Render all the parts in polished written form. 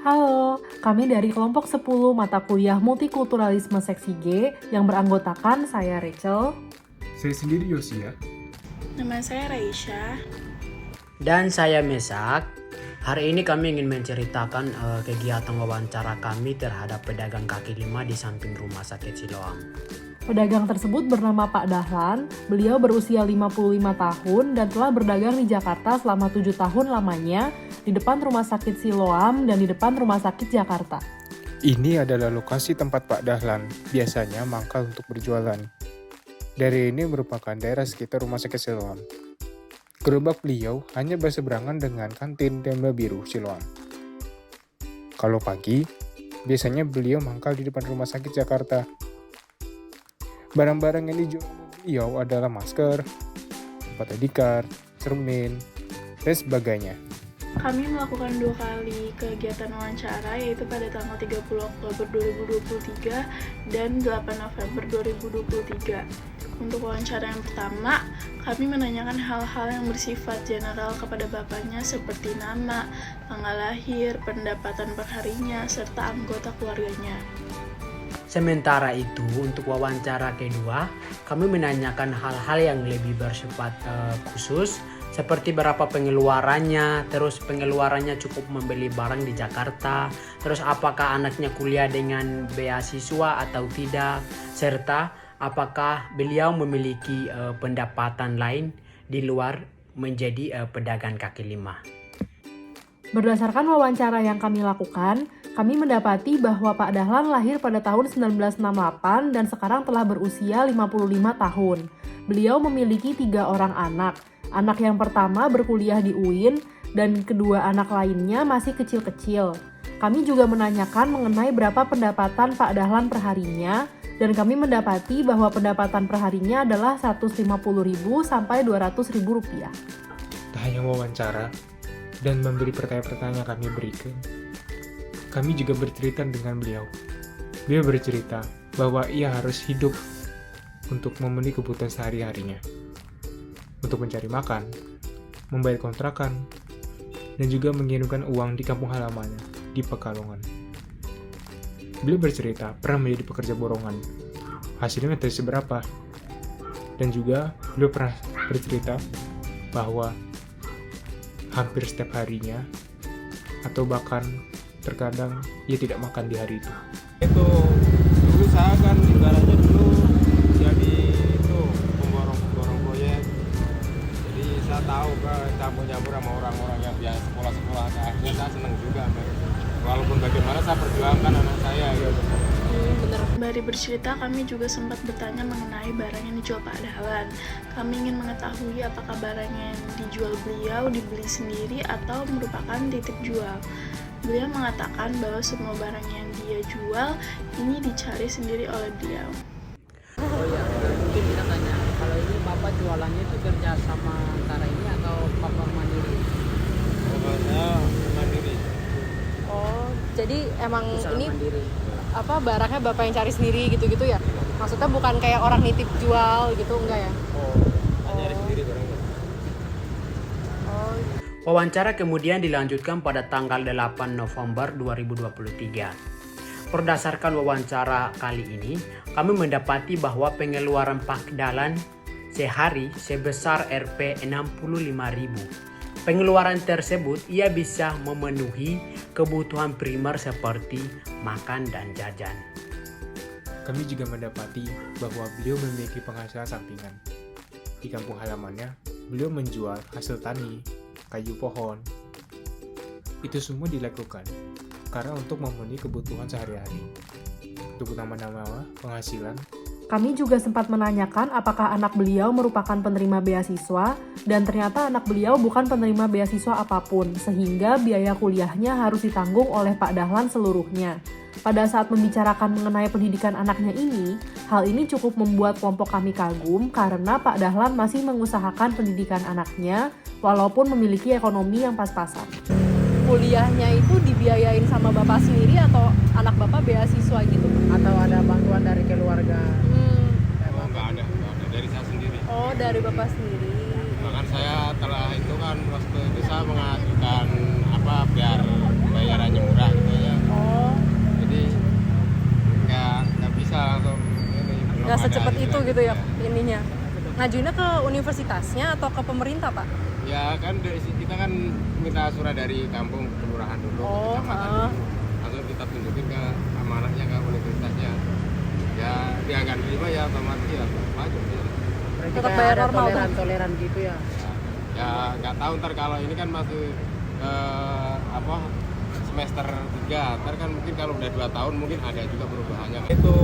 Halo, kami dari kelompok 10 mata kuliah Multikulturalisme Seksi G yang beranggotakan saya Rachel. Saya sendiri Yosia. Nama saya Raisya. Dan saya Mesak. Hari ini kami ingin menceritakan kegiatan wawancara kami terhadap pedagang kaki lima di samping rumah sakit Siloam. Pedagang tersebut bernama Pak Dahlan, beliau berusia 55 tahun dan telah berdagang di Jakarta selama 7 tahun lamanya di depan rumah sakit Siloam dan di depan rumah sakit Jakarta. Ini adalah lokasi tempat Pak Dahlan biasanya mangkal untuk berjualan. Daerah ini merupakan daerah sekitar rumah sakit Siloam. Gerobak beliau hanya berseberangan dengan kantin Tembla Biru Siloam. Kalau pagi, biasanya beliau mangkal di depan rumah sakit Jakarta. Barang-barang yang dijual beliau adalah masker, tempat ID card, cermin, dan sebagainya. Kami melakukan 2 kali kegiatan wawancara, yaitu pada tanggal 30 Oktober 2023 dan 8 November 2023. Untuk wawancara yang pertama, kami menanyakan hal-hal yang bersifat general kepada bapaknya seperti nama, tanggal lahir, pendapatan perharinya, serta anggota keluarganya. Sementara itu, untuk wawancara kedua, kami menanyakan hal-hal yang lebih bersifat khusus, seperti berapa pengeluarannya, terus pengeluarannya cukup membeli barang di Jakarta, terus apakah anaknya kuliah dengan beasiswa atau tidak, serta apakah beliau memiliki pendapatan lain di luar menjadi pedagang kaki lima. Berdasarkan wawancara yang kami lakukan, kami mendapati bahwa Pak Dahlan lahir pada tahun 1968 dan sekarang telah berusia 55 tahun. Beliau memiliki 3 orang anak. Anak yang pertama berkuliah di UIN dan kedua anak lainnya masih kecil-kecil. Kami juga menanyakan mengenai berapa pendapatan Pak Dahlan perharinya dan kami mendapati bahwa pendapatan perharinya adalah Rp150.000 sampai Rp200.000. Tak hanya wawancara dan memberi pertanyaan-pertanyaan kami berikan, kami juga bercerita dengan beliau. Beliau bercerita bahwa ia harus hidup untuk memenuhi kebutuhan sehari-harinya, untuk mencari makan, membayar kontrakan, dan juga mengirimkan uang di kampung halamannya di Pekalongan. Beliau bercerita pernah menjadi pekerja borongan, hasilnya tidak seberapa, dan juga beliau pernah bercerita bahwa hampir setiap harinya atau bahkan terkadang ia tidak makan di hari itu. Itu dulu saya kan ibaratnya dulu jadi itu pemborong proyek. Jadi saya tahu ke campur-campur sama orang-orang yang biasa sekolah-sekolah. Akhirnya saya senang juga. Walaupun bagaimana saya perjuangkan anak saya. Sembari bercerita, kami juga sempat bertanya mengenai barang yang dijual Pak Dahlan. Kami ingin mengetahui apakah barang yang dijual beliau dibeli sendiri atau merupakan titip jual. Beliau mengatakan bahwa semua barang yang dia jual ini dicari sendiri oleh beliau. Oh iya, mungkin kita tanya, kalau ini Bapak jualannya itu kerja sama antara ini atau Bapak mandiri? Oh, saya mandiri. Oh, jadi emang Usaha ini mandiri. barangnya Bapak yang cari sendiri gitu-gitu ya? Maksudnya bukan kayak orang nitip jual gitu, enggak ya? Nyari sendiri barangnya. Oh, Wawancara kemudian dilanjutkan pada tanggal 8 November 2023. Berdasarkan wawancara kali ini, kami mendapati bahwa pengeluaran Pak Dahlan sehari sebesar Rp65.000. Pengeluaran tersebut ia bisa memenuhi kebutuhan primer seperti makan dan jajan. Kami juga mendapati bahwa beliau memiliki penghasilan sampingan. Di kampung halamannya, beliau menjual hasil tani, kayu pohon. Itu semua dilakukan karena untuk memenuhi kebutuhan sehari-hari. Untuk nama-nama penghasilan, Kami juga sempat menanyakan apakah anak beliau merupakan penerima beasiswa dan ternyata anak beliau bukan penerima beasiswa apapun sehingga biaya kuliahnya harus ditanggung oleh Pak Dahlan seluruhnya. Pada saat membicarakan mengenai pendidikan anaknya ini, hal ini cukup membuat kelompok kami kagum karena Pak Dahlan masih mengusahakan pendidikan anaknya walaupun memiliki ekonomi yang pas-pasan. kuliahnya itu dibiayain sama Bapak sendiri atau anak Bapak beasiswa gitu? Atau ada bantuan dari keluarga? Oh, nggak ada dari saya sendiri. Oh, dari Bapak sendiri. Bahkan saya telah itu kan waktu itu saya mengajukan biar bayarannya murah gitu ya. nggak secepat itu gitu ya ininya. Ngajuinnya ke universitasnya atau ke pemerintah, Pak? Ya kan kita kan minta surat dari kampung kelurahan dulu, ke kecamatan dulu. Langsung kita tunjukin ke amanahnya ke universitasnya. Ya dia nggak terima ya otomatis ya maju. Berarti Tetap kayak bayar ada normal, toleran gitu ya. Ya nggak tahu ntar kalau ini kan masih semester 3, ntar kan mungkin kalau udah 2 tahun mungkin ada juga perubahannya. Itu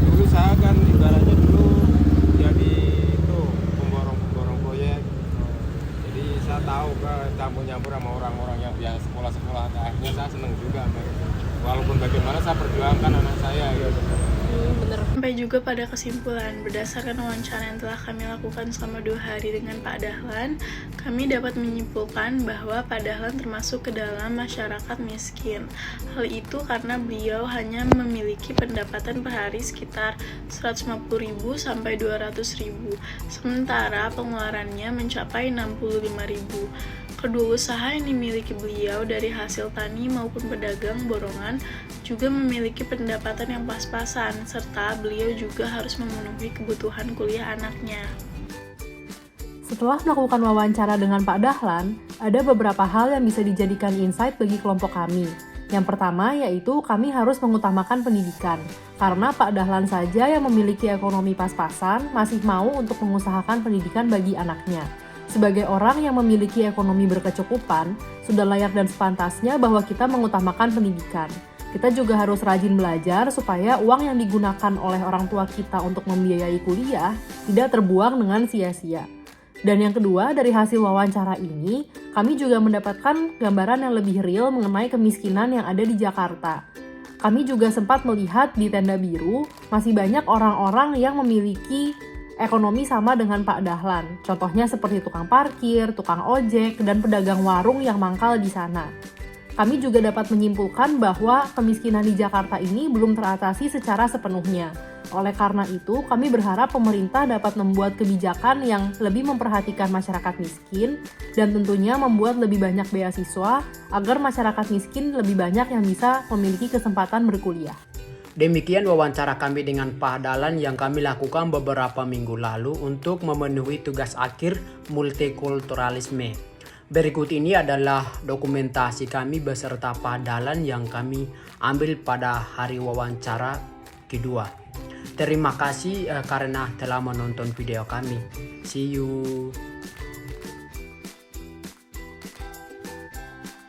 dulu saya kan ibaratnya dulu jadi itu pemborong proyek. Jadi saya tahu ke campur-campur sama orang-orang yang biasa sekolah-sekolah. Akhirnya saya seneng juga. Walaupun bagaimana saya perjuangkan anak saya gitu. Bener. Sampai juga pada kesimpulan, berdasarkan wawancara yang telah kami lakukan selama 2 hari dengan Pak Dahlan, kami dapat menyimpulkan bahwa Pak Dahlan termasuk ke dalam masyarakat miskin. Hal itu karena beliau hanya memiliki pendapatan per hari sekitar 150.000 sampai 200.000, sementara pengeluarannya mencapai 65.000. Kedua usaha yang dimiliki beliau dari hasil tani maupun pedagang borongan juga memiliki pendapatan yang pas-pasan, serta beliau juga harus memenuhi kebutuhan kuliah anaknya. Setelah melakukan wawancara dengan Pak Dahlan, ada beberapa hal yang bisa dijadikan insight bagi kelompok kami. Yang pertama yaitu kami harus mengutamakan pendidikan, karena Pak Dahlan saja yang memiliki ekonomi pas-pasan masih mau untuk mengusahakan pendidikan bagi anaknya. Sebagai orang yang memiliki ekonomi berkecukupan, sudah layak dan sepantasnya bahwa kita mengutamakan pendidikan. Kita juga harus rajin belajar supaya uang yang digunakan oleh orang tua kita untuk membiayai kuliah tidak terbuang dengan sia-sia. Dan yang kedua, dari hasil wawancara ini, kami juga mendapatkan gambaran yang lebih real mengenai kemiskinan yang ada di Jakarta. Kami juga sempat melihat di Tenda Biru, masih banyak orang-orang yang memiliki ekonomi sama dengan Pak Dahlan. Contohnya seperti tukang parkir, tukang ojek, dan pedagang warung yang mangkal di sana. Kami juga dapat menyimpulkan bahwa kemiskinan di Jakarta ini belum teratasi secara sepenuhnya. Oleh karena itu, kami berharap pemerintah dapat membuat kebijakan yang lebih memperhatikan masyarakat miskin dan tentunya membuat lebih banyak beasiswa agar masyarakat miskin lebih banyak yang bisa memiliki kesempatan berkuliah. Demikian wawancara kami dengan Pak Dahlan yang kami lakukan beberapa minggu lalu untuk memenuhi tugas akhir multikulturalisme. Berikut ini adalah dokumentasi kami beserta Pak Dahlan yang kami ambil pada hari wawancara kedua. Terima kasih karena telah menonton video kami. See you.